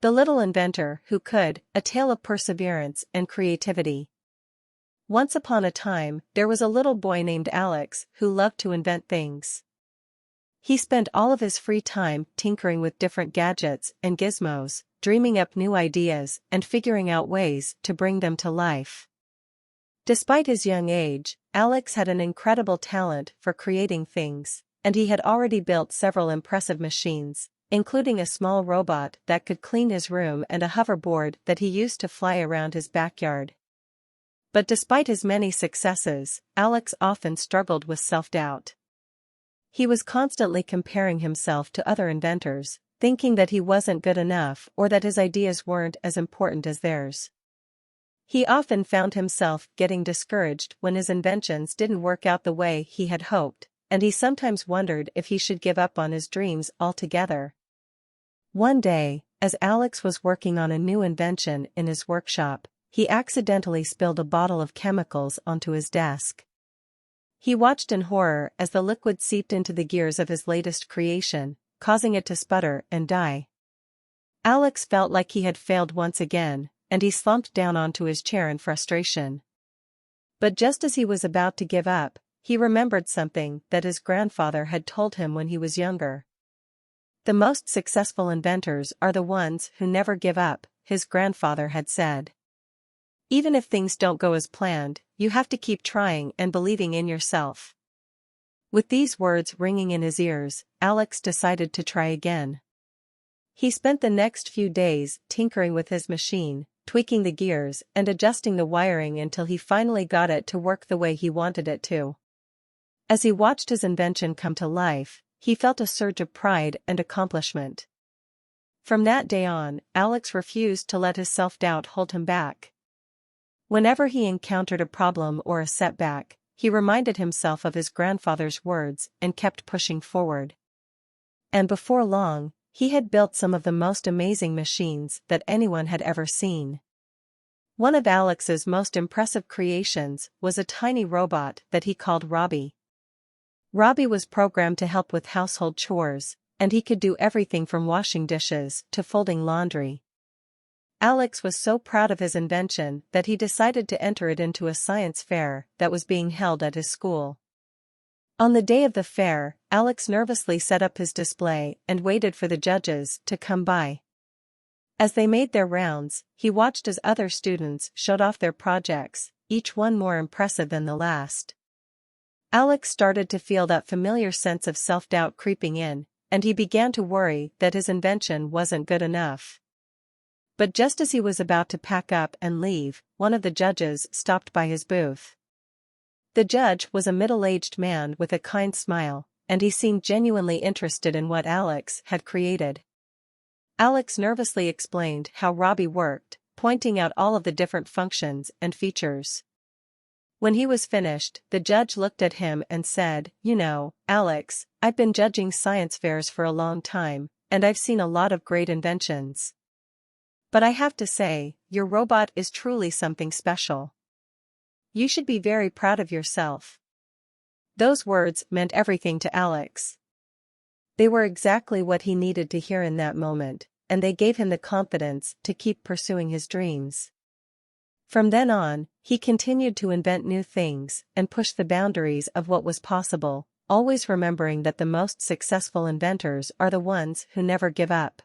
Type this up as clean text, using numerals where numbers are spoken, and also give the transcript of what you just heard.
The Little Inventor Who Could, A Tale of Perseverance and Creativity. Once upon a time, there was a little boy named Alex who loved to invent things. He spent all of his free time tinkering with different gadgets and gizmos, dreaming up new ideas and figuring out ways to bring them to life. Despite his young age, Alex had an incredible talent for creating things, and he had already built several impressive machines, including a small robot that could clean his room and a hoverboard that he used to fly around his backyard. But despite his many successes, Alex often struggled with self-doubt. He was constantly comparing himself to other inventors, thinking that he wasn't good enough or that his ideas weren't as important as theirs. He often found himself getting discouraged when his inventions didn't work out the way he had hoped, and he sometimes wondered if he should give up on his dreams altogether. One day, as Alex was working on a new invention in his workshop, he accidentally spilled a bottle of chemicals onto his desk. He watched in horror as the liquid seeped into the gears of his latest creation, causing it to sputter and die. Alex felt like he had failed once again, and he slumped down onto his chair in frustration. But just as he was about to give up, he remembered something that his grandfather had told him when he was younger. "The most successful inventors are the ones who never give up," his grandfather had said. "Even if things don't go as planned, you have to keep trying and believing in yourself." With these words ringing in his ears, Alex decided to try again. He spent the next few days tinkering with his machine, tweaking the gears and adjusting the wiring until he finally got it to work the way he wanted it to. As he watched his invention come to life, he felt a surge of pride and accomplishment. From that day on, Alex refused to let his self-doubt hold him back. Whenever he encountered a problem or a setback, he reminded himself of his grandfather's words and kept pushing forward. And before long, he had built some of the most amazing machines that anyone had ever seen. One of Alex's most impressive creations was a tiny robot that he called Robbie. Robbie was programmed to help with household chores, and he could do everything from washing dishes to folding laundry. Alex was so proud of his invention that he decided to enter it into a science fair that was being held at his school. On the day of the fair, Alex nervously set up his display and waited for the judges to come by. As they made their rounds, he watched as other students showed off their projects, each one more impressive than the last. Alex started to feel that familiar sense of self-doubt creeping in, and he began to worry that his invention wasn't good enough. But just as he was about to pack up and leave, one of the judges stopped by his booth. The judge was a middle-aged man with a kind smile, and he seemed genuinely interested in what Alex had created. Alex nervously explained how Robbie worked, pointing out all of the different functions and features. When he was finished, the judge looked at him and said, "You know, Alex, I've been judging science fairs for a long time, and I've seen a lot of great inventions. But I have to say, your robot is truly something special. You should be very proud of yourself." Those words meant everything to Alex. They were exactly what he needed to hear in that moment, and they gave him the confidence to keep pursuing his dreams. From then on, he continued to invent new things and push the boundaries of what was possible, always remembering that the most successful inventors are the ones who never give up.